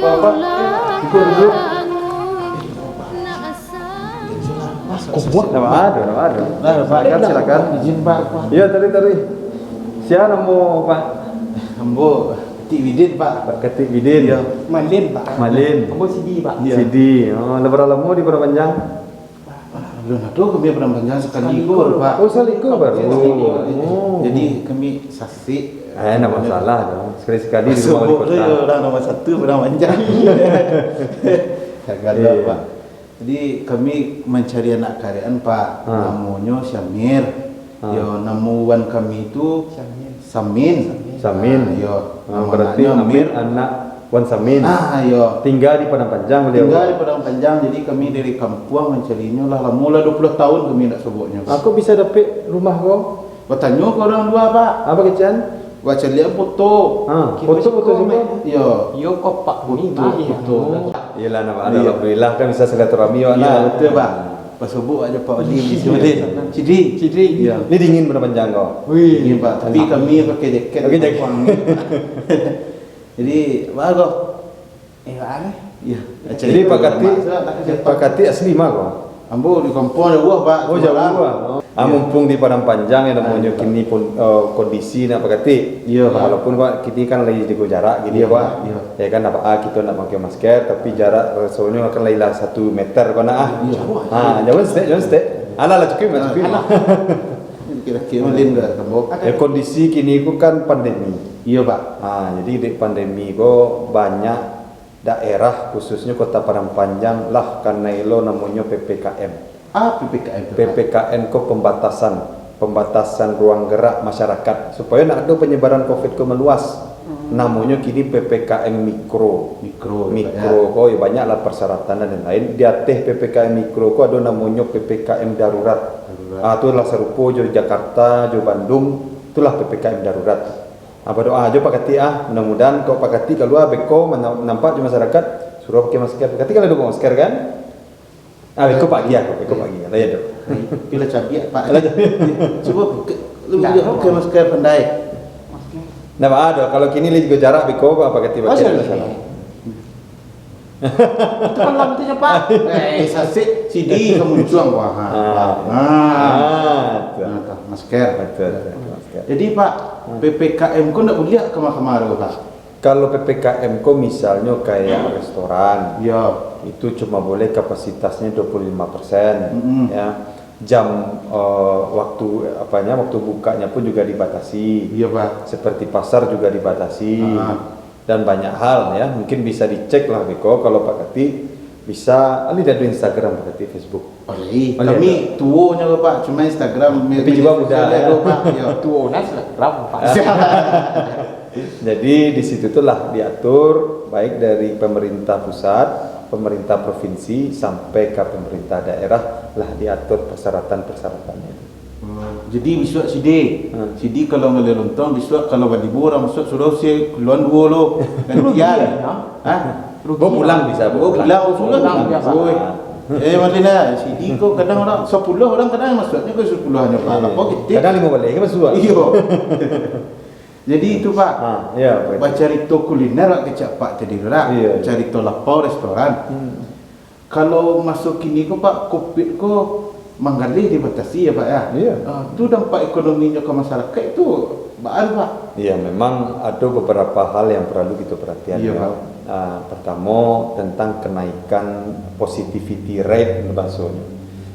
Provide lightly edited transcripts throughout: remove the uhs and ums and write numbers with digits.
Pak. Ikut dulu. Nama ada. Nah, Pak, Silakan. Izin Pak. Iya, tadi. Siapa nama Pak? Ambo Ketik Widin Pak. Pak Ketik Widin. Iya. Malin Pak. Malin. Ambo Sidi Pak. Iya. Sidi. Oh, lebaran lama di Panjang. Belum ada kami pernah panjang sekali ikut Pak. Oh, salikur baru. Oh. Jadi kami saksi. Enggak masalah dong. Sekali-sekali di rumah wali Sebut kota. tu orang nomor satu pernah panjang. Gagal Pak. Jadi kami mencari anak karyaan Pak. Namanya Syamir. Yo, nama wan kami itu Samin. Yo, Berarti Amir anak Wan Samin. Yo. Tinggal di Padang Panjang beliau. Tinggal di Padang Panjang. Jadi kami dari kampung mencarinya lah. Mula 20 tahun kami nak sebutnya. Aku bisa dapat rumah kau? Bertanya ke orang dua Pak. Apa kecian? Baca lihat foto. Foto siapa? Yo kok Pak foto. Iyalah nama alhamdulillah kan bisa silaturahmi ya. Iya betul Pak. Pas subuh aja Pak Wali di Cidri. Iya. Ini dingin Padang Panjang kau. Ini Pak. Tapi kami pakai jaket. Pakai jaket. Jadi bagus. Ada. Iya. Jadi Pak Kati asli mah kau. Ambo di kampung ada buah Pak. Oh jauh buah. Mumpung di Padang Panjang yang namanya kini pun kondisi nak Pak Kati. Iya Pak. Walaupun Pak kita kan lagi jaga jarak gini Pak. Ya kan apa kita nak pakai masker tapi jarak soalnya akan lagi 1 meter kau nak jangan stay. Alah cukup. Kira-kira malin ke tembok. Kondisi kini ku kan pandemi. Iya Pak. Jadi di pandemi kok banyak daerah khususnya Kota Padang Panjang lah karena ilo namanya PPKM. PPKM kok pembatasan ruang gerak masyarakat supaya nak ada penyebaran Covid ke meluas. Namanya kini PPKM mikro kok ya banyaklah persyaratan dan lain. Di atas PPKM mikro kok ada namanya PPKM darurat. Itu lah serupa jo Jakarta, jo Bandung, itulah PPKM darurat. Apa doa aja Pak Kati mudah-mudahan kau Pak Kati keluar beko nampak di masyarakat suruh pakai masker. Pak Kati kalau ada masker kan? Beko pagi lah ya dok. Pilih cabiak Pak. Coba lu pakai masker pandai. Nah Pak ada kalau kini juga jarak beko Pak Kati pakai salah. Itu kan lampunya Pak. Sasik CD kamu cuang masker. Betul. Jadi Pak, PPKM kok nak boleh ke mahkamah Pak? Kalau PPKM kok misalnya kayak restoran, itu cuma boleh kapasitasnya 25%, ya. Jam waktu bukanya pun juga dibatasi. Iya Pak. Seperti pasar juga dibatasi. Dan banyak hal ya, mungkin bisa dicek lah Beko kalau Pak Kati bisa dari Instagram Pak Kati, Facebook. Kami tuonya Pak, cuma Instagram. Tapi juga mudah Pak. Tuonya Instagram Pak. Jadi di situ lah diatur baik dari pemerintah pusat, pemerintah provinsi sampai ke pemerintah daerah lah diatur persyaratan-persyaratannya. Jadi besok CD kalau ngelihat lontong besok kalau badibu orang masuk suruh si keluar dua lo gantian. Pulang bisa pulang biasa. Malina CD kok kadang orang 10 orang kadang masuknya ke 10 hanya Pak. Apa gitu? Kadang 5 balik masuk. Iya. Jadi itu Pak. Baca cerita kuliner kecap Pak tadi lah. Cerita lapau restoran. Kalau masuk kini kok Pak Covid kok manggali dibatasi ya Pak ya. Itu dampak ekonominya ke masyarakat itu baal Pak. Iya memang ada beberapa hal yang perlu kita perhatikan. Pertama tentang kenaikan positivity rate bahasanya.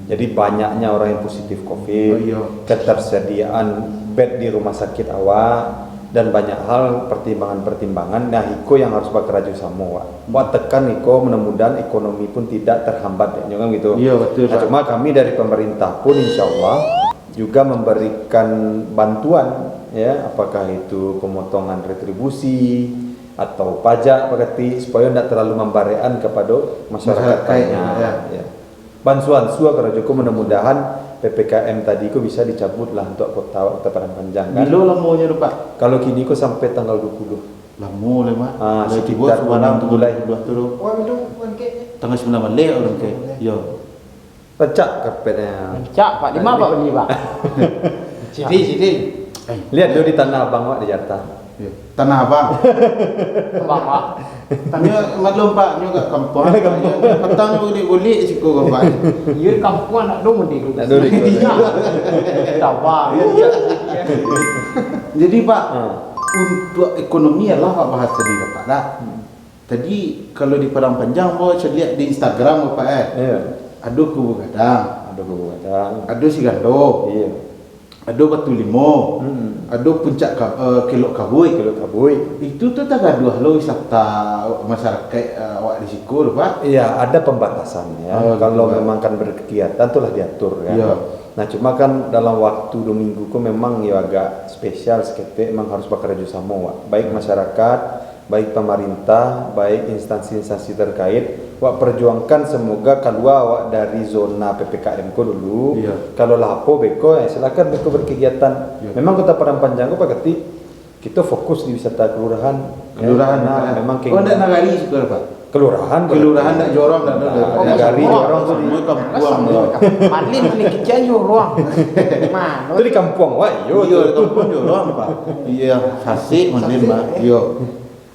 Jadi banyaknya orang yang positif Covid, ketersediaan bed di rumah sakit awak dan banyak hal pertimbangan-pertimbangan. Nah, Iko yang harus bekerja sama buat tekan Iko mudah-mudahan ekonomi pun tidak terhambat ya kan gitu. Iya betul. Nah, cuma kami dari pemerintah pun insya Allah juga memberikan bantuan ya, apakah itu pemotongan retribusi atau pajak berarti supaya tidak terlalu membarean kepada masyarakat lainnya. Bantuan karena cukup mudah-mudahan PPKM tadi ku bisa dicabut lah untuk kota Padang Panjang kan. Bila lamanya Pak? Kalau kini ku sampai tanggal 20. Lama lah Mak. Sekitar bulan mulai 22. Tanggal 9 Maret orang ke. Yo. Pecak karpetnya. Pecak Pak, di mana Pak beli Pak? Sini. Lihat dulu di Tanah Abang Wak di Jakarta. Ya. Tanah Abang. Bapak. Tanya maklum Pak, nyo kat kampung. Petang nyo golek siko Pak. Iya kampung nak dong di. Nak dong di. Tabang. Jadi Pak, untuk ekonomi lah Pak bahas tadi Pak dah. Tadi kalau di Padang Panjang saya lihat di Instagram Pak Iya. Ada kubu gadang, Ada kubu gadang. ada sigando, Iya. ada batu limo, ada puncak kelok kabui. Kalau kabui. Itu tuh tak gaduh lo wisata masyarakat awak di siku lho Pak. Iya, ada pembatasannya. Kalau gitu, memang kan berkegiatan itulah diatur kan. Iya. Nah, cuma kan dalam waktu 2 minggu kok memang ya agak spesial sekete, memang harus bekerja sama Wak. Baik masyarakat, baik pemerintah, baik instansi-instansi terkait. Wak perjuangkan semoga keluar Wak dari zona PPKM ko dulu. Iya. Kalau lapo beko silakan beko berkegiatan. Iya. Memang Kota Padang Panjang ko pakati kita fokus di wisata kelurahan. Kelurahan. Nah, memang Oh, ndak nagari juga Pak. kelurahan Kelurahan nak jorong tak ada. Nagari jorong tu semua kampung. Malin ni kecil yo ruang. Mana? itu di kampung Wak. Iya, kampung jorong Pak. Iya, Tasik Malin Pak. Iya.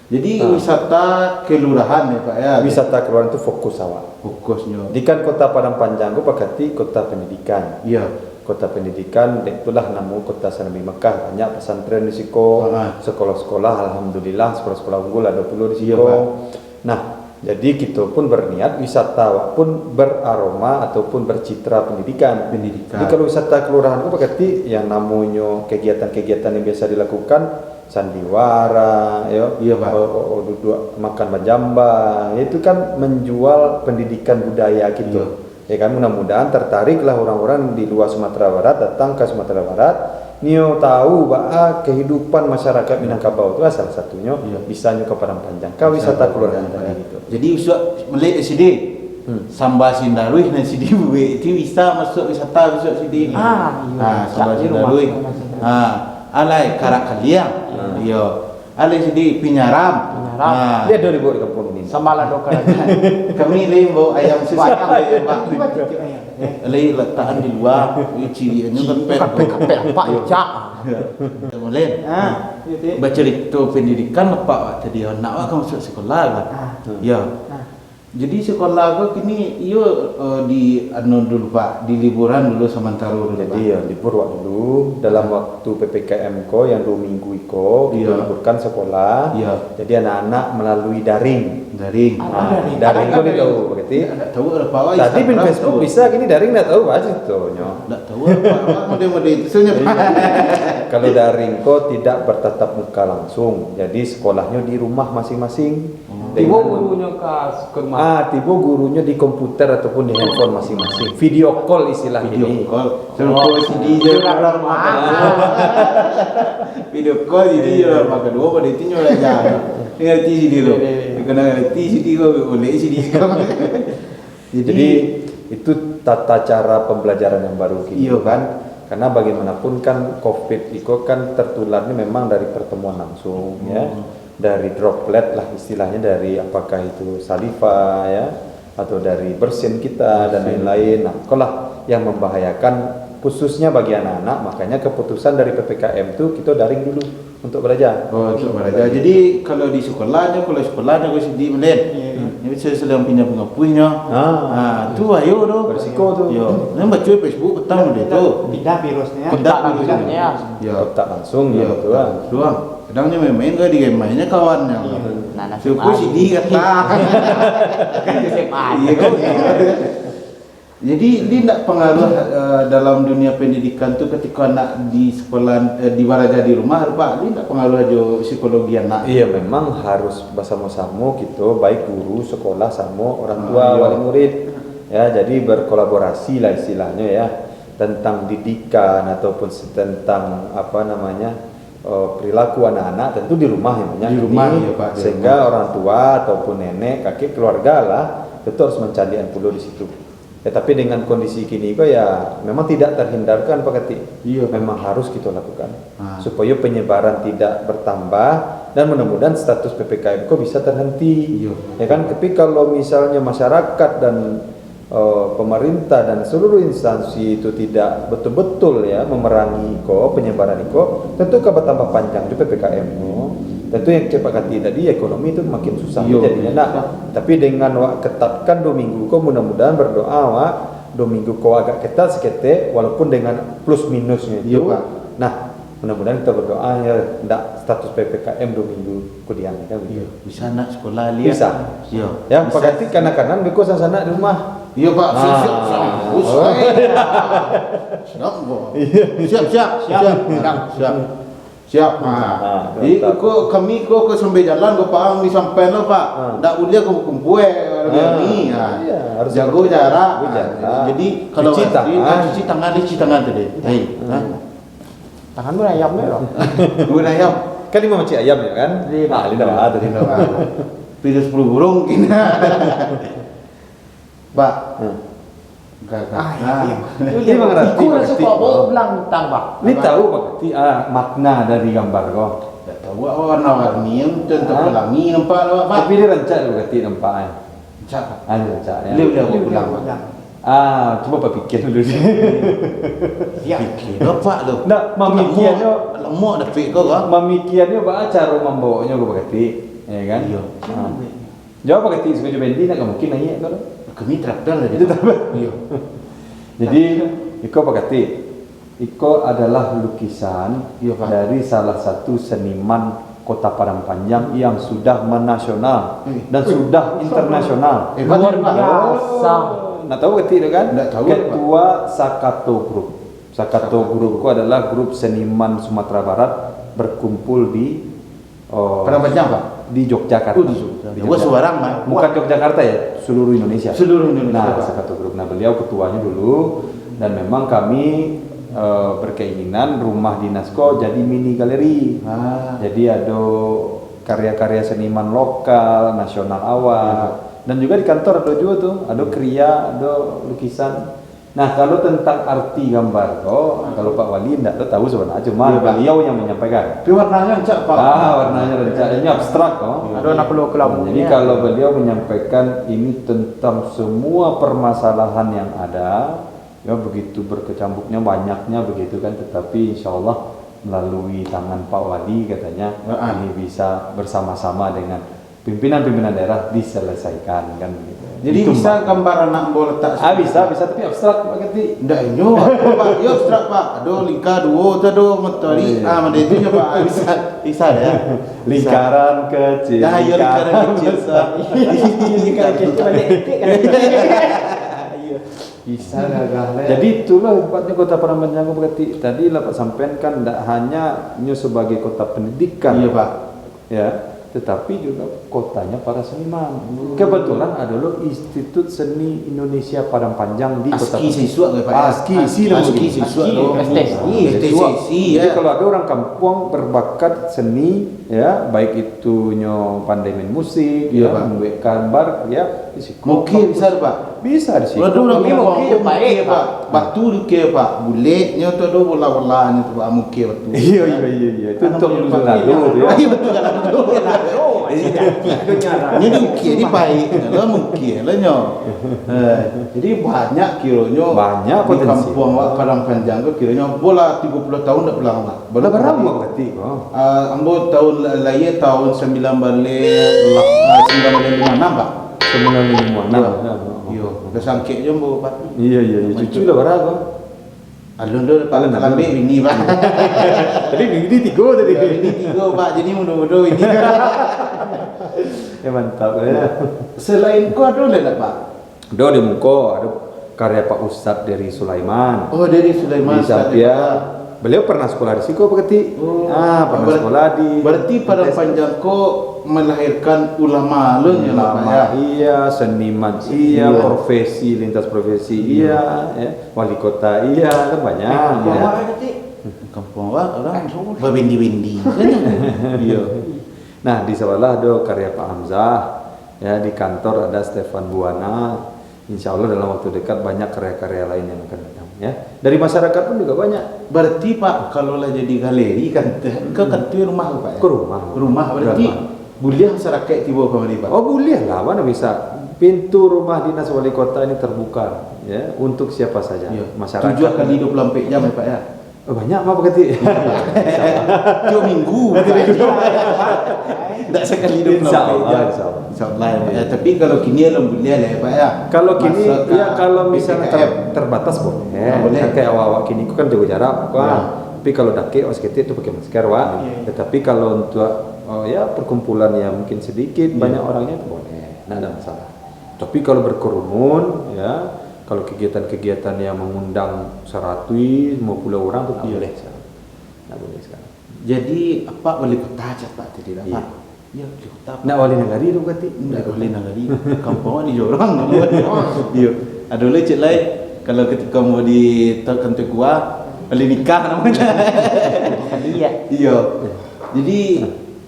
Jadi wisata kelurahan ya Pak ya. Wisata kelurahan itu fokus awak. Fokusnya. Di kan Kota Padang Panjang itu pakati kota pendidikan. Iya. Kota pendidikan itulah namu kota Nabi Mekah, banyak pesantren di siko, sekolah-sekolah alhamdulillah sekolah-sekolah unggul ada 20 di Iya, siko. Pak. Nah, jadi kita pun berniat wisata awak pun beraroma ataupun bercitra pendidikan. Jadi kalau wisata kelurahan itu pakati yang namanya kegiatan-kegiatan yang biasa dilakukan sandiwara, ya, Iya, Pak. duduk makan bajamba, itu kan menjual pendidikan budaya gitu. Ya kan mudah-mudahan tertariklah orang-orang di luar Sumatera Barat datang ke Sumatera Barat, nio tahu bahwa kehidupan masyarakat Minangkabau itu salah satunya bisa ke Padang Panjang, ke wisata kelurahan tadi gitu. Jadi usah melek SD. Sambal Sindaruih dan Sidi Buwe itu bisa masuk wisata besok Sidi. Sambal Sindaruih. Alai Karak Kaliang. Iya. Alai Sidi Pinyaram. Dia 2000 di kampung ini. Sambal ada kan. Kami lembo ayam susah Pak. Alai letakkan di luar, cirinya Kapek apa ya? Kemudian, bercerita pendidikan Pak tadi nak awak kan masuk sekolah kan. Ya. Jadi sekolah aku kini di dulu Pak, di liburan dulu sementara dulu. Jadi ya libur waktu dulu dalam waktu PPKM ko yang 2 minggu iko kita liburkan sekolah. Jadi anak-anak melalui daring. Daring. Daring ko dia tahu berarti. Tidak tahu ada Pak. Tadi pin Facebook bisa gini daring enggak tahu aja itu nyo. Tidak tahu Pak, model-model itu sebenarnya Pak. Kalau daring ko tidak bertatap muka langsung. Jadi sekolahnya di rumah masing-masing. Tiba gurunya ke rumah. Tiba gurunya di komputer ataupun di handphone masing-masing. Video call istilah ini. Video call. Suruh CD je orang makan. Video call jadi makan dua pada itu nyolah jangan. Ngerti CD lo. Kena ngerti CD ko boleh CD sekarang. Jadi itu tata cara pembelajaran yang baru gitu kan. Karena bagaimanapun kan COVID itu kan tertularnya memang dari pertemuan langsung ya. Dari droplet lah istilahnya, dari apakah itu saliva ya atau dari bersin kita dan lain-lain. Nah, itulah yang membahayakan khususnya bagi anak-anak, makanya keputusan dari PPKM itu kita daring dulu untuk belajar. Untuk belajar. Jadi kalau di sekolahnya aku sedih melen. Ini saya sedang pinjam pengapuinya. Tu ayo tu. Berisiko tu. Yo. Nak baca Facebook petang dia tu. Pindah virusnya. Kontak langsung ya betul lah. Doang. Kadangnya main-main ke dia mainnya kawannya. Suku CD kata. Kan SMA. Jadi dia tidak pengaruh dalam dunia pendidikan tu ketika anak di sekolah di belajar di rumah Pak, dia tidak pengaruh aja psikologi anak. Iya, memang harus bersama-sama gitu, baik guru sekolah sama orang tua wali murid. Ya, jadi berkolaborasi lah istilahnya ya tentang didikan ataupun tentang perilaku anak-anak tentu di rumah ya, di rumah ya Pak. Sehingga orang tua ataupun nenek, kakek, keluarga lah itu harus mencari pulau di situ. Ya, tapi dengan kondisi kini kok ya memang tidak terhindarkan Pak Kati. Memang harus kita lakukan supaya penyebaran tidak bertambah dan mudah-mudahan status PPKM kok bisa terhenti. Ya kan, tapi kalau misalnya masyarakat dan pemerintah dan seluruh instansi itu tidak betul-betul ya memerangi penyebaran tentu kabar tambah panjang di PPKM tentu yang cepat kati tadi ekonomi itu makin susah jadinya tapi dengan ketatkan 2 minggu mudah-mudahan berdoa 2 minggu agak ketat sekete walaupun dengan plus minusnya itu nah mudah-mudahan kita berdoa ya tidak status PPKM 2 minggu kemudian kan bisa nak sekolah lihat ya pakati kanan-kanan beko sana di rumah iya Pak, siap. Jadi kami ke sampai jalan ke Pahang di sampai lo Pak. Ndak boleh kumpul ni. Harus jago jarak. Jadi kalau cuci tangan tadi. Tangan lu ayam ya loh. Gue ayam. Kan ini macam ayam ya kan? Lidah tadi. Pilih 10 burung kini. Pak. Ini mengerti. Aku rasa kok bawa ulang tang Pak. Ini tahu berarti makna dari gambar kau. Tak tahu warna-warni yang tentu pelangi nampak Pak. Tapi dia rancak berarti nampaknya. Rancak. Ada rancak ya. Dia pulang Pak. Coba Pak pikir dulu. Ya. Pikir Pak tu. Nak memikirnya lemok dah fik kau kan. Memikirnya apa cara membawanya kau berarti. Ya kan? Iya. Jawab berarti sebagai bendi nak mungkin nanya kau. Kami traktor tadi. Iya. Jadi iko pakati. Iko adalah lukisan dari salah satu seniman Kota Padang Panjang yang sudah menasional dan sudah internasional. Luar biasa. Nak tahu berarti itu kan? Nggak tahu. Ketua Sakato Group. Sakato Group itu adalah grup seniman Sumatera Barat berkumpul di Padang Panjang Pak. Di Yogyakarta. Di Yogyakarta. Gua sebarang Pak. Bukan Yogyakarta ya, seluruh Indonesia. Seluruh Indonesia. Nah, Sakato Group. Nah, beliau ketuanya dulu dan memang kami berkeinginan rumah dinasco jadi mini galeri. Jadi ada karya-karya seniman lokal, nasional awal. Dan juga di kantor ada juga tuh, ada kriya, ada lukisan. Nah, kalau tentang arti gambar kalau Pak Wali tidak tahu sebenarnya, cuma beliau yang menyampaikan. Tapi warnanya rancak Pak. Warnanya rancak, ini abstrak Ada nak perlu kelam. Jadi kalau beliau menyampaikan ini tentang semua permasalahan yang ada, ya begitu berkecambuknya banyaknya begitu kan, tetapi insya Allah melalui tangan Pak Wali katanya ini bisa bersama-sama dengan pimpinan-pimpinan daerah diselesaikan kan begitu. Jadi itu bisa gambar anak bola letak. Bisa tapi abstrak Pak Keti. Ndak inyo Pak, yo abstrak Pak. Ada lingkar dua tu ada matahari. Mana itu nya Pak bisa ya. Lingkaran kecil. Dah yo lingkaran kecil sah. Lingkaran kecil banyak titik kan. Bisa gagah. Jadi itulah tempatnya Kota Padang Panjang berarti tadi lah Pak sampean kan tidak hanya sebagai kota pendidikan. Iya Pak. Ya, tetapi juga kotanya para seniman. Kebetulan ada loh Institut Seni Indonesia Padang Panjang di Kota Padang. Siswa ke Pak. Aski siswa. STSI. Jadi kalau ada orang kampung berbakat seni ya, baik itu pandai main musik, membuat gambar ya, mungkin bisa Pak. Bisa di sini. Waduh, mungkin baik Pak. Batu dike Pak. Buletnya tu ada bola-bolanya tu Pak mungkin batu. Iya. Itu untuk lalu ya. Iya betul kan. Ini dike di baik. Lah mungkin lah nyo. Jadi banyak kiranya. Banyak di kampung Padang Panjang tu kiranya bola 30 tahun dah pulang Pak. Bola berapa berarti? Ambo tahun lahir tahun 9 balik 956 Pak. 956. Iya, dah sangkit je ambo Pak. Iya. Cucu lah berapa? Alun dah Pak ambil ini Pak. Tadi ini 3 tadi. Ini 3 Pak. Jadi mudah-mudah ini. Ya mantap ya. Selain kau ada lagi Pak? Ada di muka, ada karya Pak Ustadz dari Sulaiman. Oh dari Sulaiman. Di Zampia. Beliau pernah sekolah di Siko berarti. Pernah sekolah di. Berarti Padang Panjang kau melahirkan ulama lu ya Pak ya. Iya, seniman iya, profesi lintas profesi iya, ya. Wali kota iya, kan banyak. Kampung orang berbindi-bindi. Iya. Nah, di sebelah ada karya Pak Hamzah. Ya, di kantor ada Stefan Buana. Insya Allah dalam waktu dekat banyak karya-karya lain yang akan datang. Ya, dari masyarakat pun juga banyak. Berarti Pak, kalau lah jadi galeri kan, ke rumah Pak ya? Ke rumah. Rumah berarti boleh masyarakat tiba ke mana Pak? Oh boleh lah, mana bisa. pintu rumah dinas wali kota ini terbuka ya untuk siapa saja masyarakat. 7 kali 24 jam ya Pak ya. Oh, banyak apa berarti? Cuma minggu. Tidak sekali 24 jam. Insyaallah ya Pak ya. Tapi kalau kini alhamdulillah lah ya Pak ya. Kalau kini Masa ya kalau misalnya PPKM. terbatas boleh. Boleh. Kan kayak awal-awal kini kan jaga jarak, Pak. Tapi kalau daki itu pakai masker, Pak. Tetapi kalau untuk ya perkumpulan yang mungkin sedikit banyak orangnya itu boleh. Nah, ada masalah. Tapi kalau berkerumun ya, kalau kegiatan-kegiatan yang mengundang 100 50 orang itu tidak boleh sekarang. Tidak boleh sekarang. Jadi apa wali kota aja Pak tadi lah Pak. Iya, wali kota. Nah, wali negari itu berarti. Tidak boleh nagari. Kampung di orang. Iya. Ada lecet lain kalau ketika mau ditekan tu gua wali nikah namanya. Iya. Jadi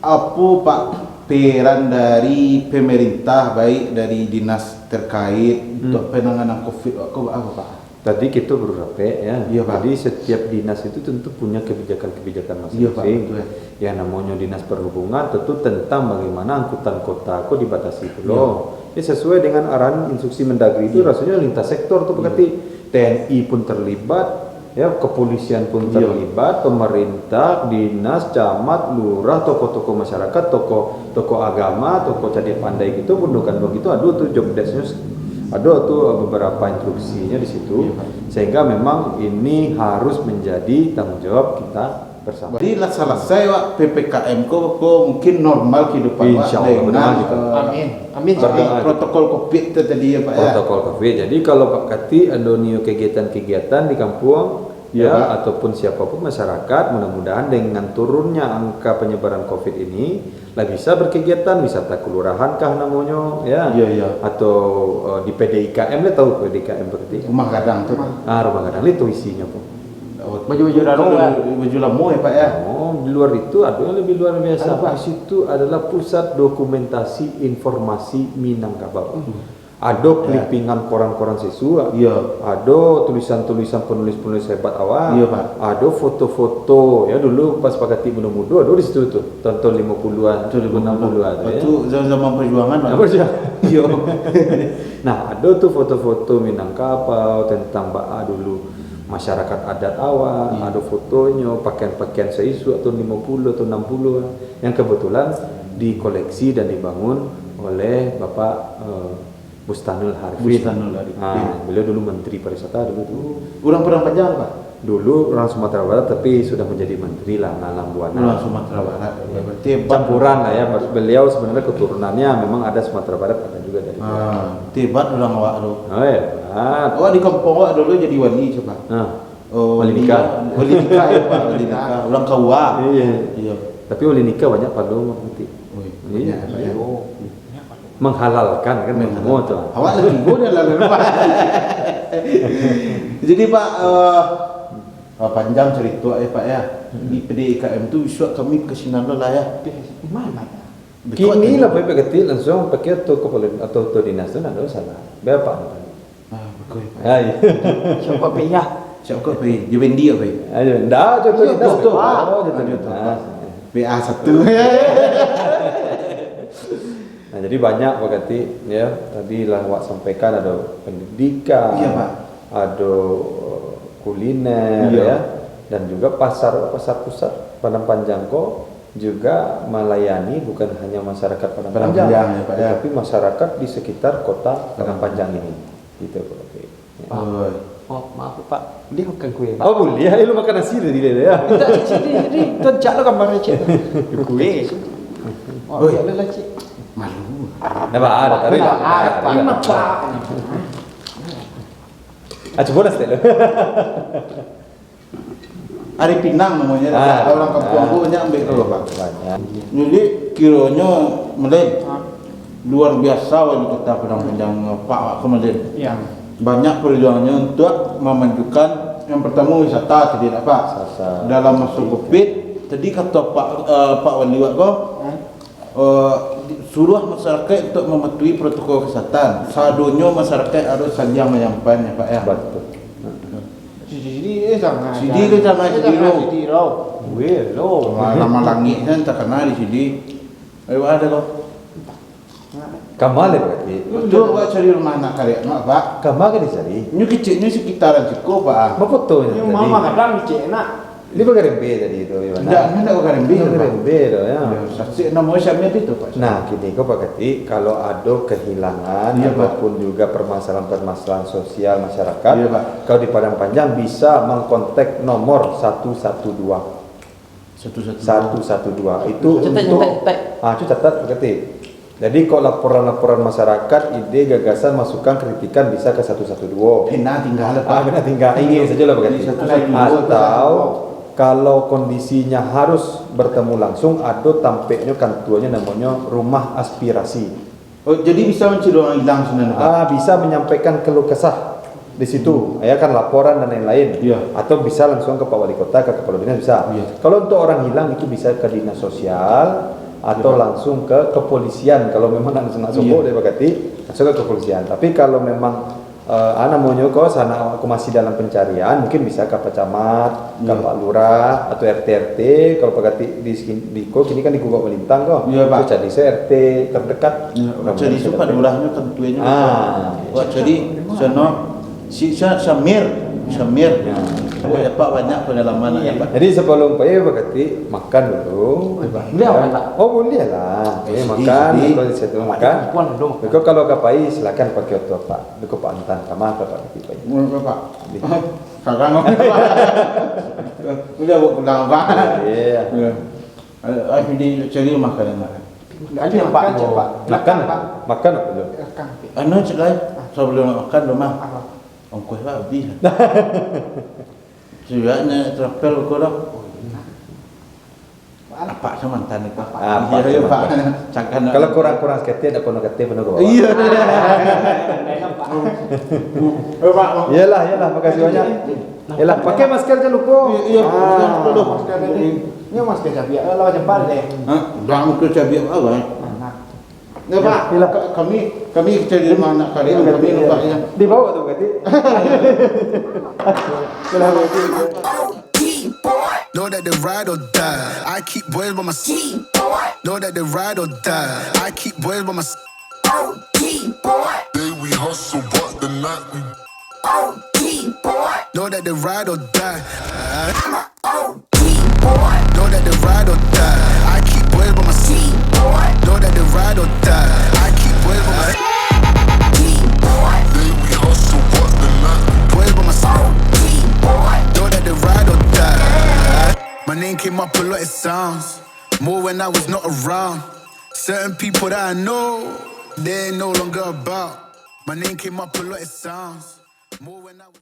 apa Pak peran dari pemerintah baik dari dinas terkait untuk penanganan COVID apa Pak? Tadi kita beberapa ya. Iya, Pak. Jadi setiap dinas itu tentu punya kebijakan-kebijakan Iya, Pak, masing-masing. betul. Yang namanya dinas perhubungan tentu tentang bagaimana angkutan kota kok dibatasi dulu. Ya sesuai dengan arahan instruksi Mendagri itu rasanya lintas sektor tuh berarti TNI pun terlibat, ya kepolisian pun terlibat, pemerintah, dinas, camat, lurah, tokoh-tokoh masyarakat, tokoh agama, tokoh cadet pandai gitu, pundukan begitu, aduh tuh job desk-nya, aduh tuh beberapa instruksinya di situ, sehingga memang ini harus menjadi tanggung jawab kita bersama. Jadi lah selesai Pak PPKM kok mungkin normal kehidupan Pak Insya Allah, dengan Amin. protokol COVID itu tadi ya Pak ya. Protokol COVID. Jadi kalau Pak Kati ada kegiatan-kegiatan di kampung ya ataupun siapapun masyarakat, mudah-mudahan dengan turunnya angka penyebaran COVID ini lah bisa berkegiatan wisata kelurahan kah namanya ya. Atau di PDIKM lah tahu PDIKM berarti. Rumah kadang tuh. Rumah kadang itu isinya Pak. Baju-baju baju lamo ya Pak ya. Oh, di luar itu ada yang lebih luar biasa Pak. Di situ adalah pusat dokumentasi informasi Minangkabau. Ada clippingan koran-koran siswa. Ada tulisan-tulisan penulis-penulis hebat awal. Pak. Ada foto-foto ya dulu pas Pak Kati muda-muda ada di situ tuh. Tahun 50-an, 60-an ya. Itu zaman perjuangan Pak. Iya. Nah, ada tuh foto-foto Minangkabau tentang Ba'a dulu. Masyarakat adat awal, ada fotonya, pakaian-pakaian seisu atau 50 atau 60 yang kebetulan dikoleksi dan dibangun oleh Bapak Bustanul Harifin. Beliau dulu Menteri Pariwisata dulu tuh. Orang Padang Panjang Pak. Dulu orang Sumatera Barat tapi sudah menjadi menteri lah Nalang Buana. Orang Sumatera Barat. Berarti campuran lah ya. Beliau sebenarnya keturunannya memang ada Sumatera Barat ada juga dari. Tibat orang awak tu. Oh ya. Oh di kampung awak dulu jadi wali coba. Wali nikah. Wali nikah ya Pak, wali nikah. Orang kawa. Iya. Tapi wali nikah banyak Palung nanti. Iya. Menghalalkan kan semua tuh. Awak lagi gua dah Pak. Jadi Pak panjang cerita ya Pak ya. Di PDIKM tu besok kami ke Sinalo lah ya. Mana? Kini lah Pak Kati langsung pakai toko atau dinas tu ada salah. Berapa nih? Betul Pak. Iya. Siapa punya? Siapa Pak? Dia vendi apa? Ayo, dah contoh dinas tu. Oh, dinas. BA 1. Nah, jadi banyak Pak Kati ya. Tadi lah awak sampaikan ada pendidikan. Iya Pak. Ada kuliner ya. Dan juga pasar pusat Padang Panjang kok juga melayani bukan hanya masyarakat Padang Panjang ya, Pak, ya. tapi masyarakat di sekitar kota Padang Panjang ini. Gitu Pak Kati. Oh, maaf Pak. Dia bukan kue. Oh, boleh. Lu makan nasi tadi ya. Tak sini. Tuan cak lo gambar cik. Kue. Oh, dia lah cik. Malu. Ada tadi lah. Ini Pak. Coba dah sekali. Ari Pinang namanya. Orang kampung aku banyak ambil dulu Pak. Banyak. Jadi kiranya Melen luar biasa wali kota Padang Panjang Pak Kemelin. Iya. Banyak perjuangannya untuk memajukan yang pertama wisata tadi Pak. Dalam masa Covid tadi kata Pak Wali kok suruh masyarakat untuk mematuhi protokol kesehatan. Sadonya masyarakat harus saling menyampaikan ya Pak ya. Betul. Sidi jangan. Sidi ke jangan Sidi lo. Gue lo. Lama langit kan tak kenal di sini. Ayo ada kok. Kamale berarti. Itu awak cari rumah anak karya nak pak. Kamale dicari. Ini kecilnya sekitaran cukup pak. Apa fotonya Yung tadi? mama kadang cek nak. Ini bagian B tadi itu. Tidak, ini tidak bukan lebih. Bagian B itu ya. Saksi nama siapa itu pak? Nah, gini kok Pak Kati, kalau ada kehilangan Iya, Pak. ataupun juga permasalahan-permasalahan sosial masyarakat, Iya, Pak. kalau di Padang Panjang bisa mengkontak nomor 112. 112 itu untuk itu catat Pak Kati. Jadi kalau laporan-laporan masyarakat, ide, gagasan, masukan, kritikan bisa ke 112. Benar tinggal pak. Benar tinggal ingin saja lah Pak Kati. 112. Atau kalau kondisinya harus bertemu langsung, ada tampaknya kantuannya namanya rumah aspirasi. Oh jadi bisa mencari orang hilang sebenarnya pak? Bisa menyampaikan keluh kesah di situ, ya kan laporan dan lain-lain. Iya. Atau bisa langsung ke Pak Wali Kota, ke Kepala Dinas bisa. Iya. Kalau untuk orang hilang itu bisa ke Dinas Sosial atau Iya. langsung ke kepolisian. Kalau memang langsung sobok Iya. dia berarti langsung ke kepolisian. Tapi kalau memang namanya kok sana aku masih dalam pencarian, mungkin bisa ke Pak Camat, ke Iya. Pak Lurah atau RT kalau Pak Kati di kok kini kan di Guguk Melintang kok. Iya, Pak. Jadi saya RT terdekat. Jadi itu pak durahnya tentunya. Wah jadi sono si Samir. Ya. Ya pak banyak pengalaman ya pak. Jadi sebelum Pak Pak Kati makan dulu. Boleh apa tak? Oh boleh lah. Sedih, Makan, sedih. kalau di situ makan. Puan dong. Kau kalau ke Pai silakan pakai otot Pak. Kau Pak Antan sama Pak Kati Pai. Pak. Sekarang udah pulang pak. Iya. Jadi cari makanan. Ada yang pak cek pak. Makan, makan apa dulu? Belakang. Anu celai sebelum makan rumah. Apa? Ongkos lah habis. Sejaknya travel kau dah. Apa sama mantan itu? Apa Iya sama pak. mantan? Cangkan. Kalau kurang-kurang sekete ada penuh kete penuh bawa. Iya. Pak. Iyalah, makasih banyak. Iyalah, pakai masker jangan lupa. Iya. Masker ini. Ini masker cabiak. Lawan jempal deh. Jangan ke cabiak apa? Ya Pak, kami cari rumah anak kalian, kami lupa ya. Dibawa tuh Kati. Know that they ride or die. I keep boys by my side. Know that they ride or die. I keep boys by my side. Day we hustle, but the night we Know that they ride or die. Know that they ride or die. I keep boys by my side. Know that they ride or die. I keep boys by my side. day we hustle, but the night Boys by my side. Know that they ride or die. My name came up a lot of sounds. More when I was not around. Certain people that I know, they ain't no longer about. My name came up a lot of sounds. More when I was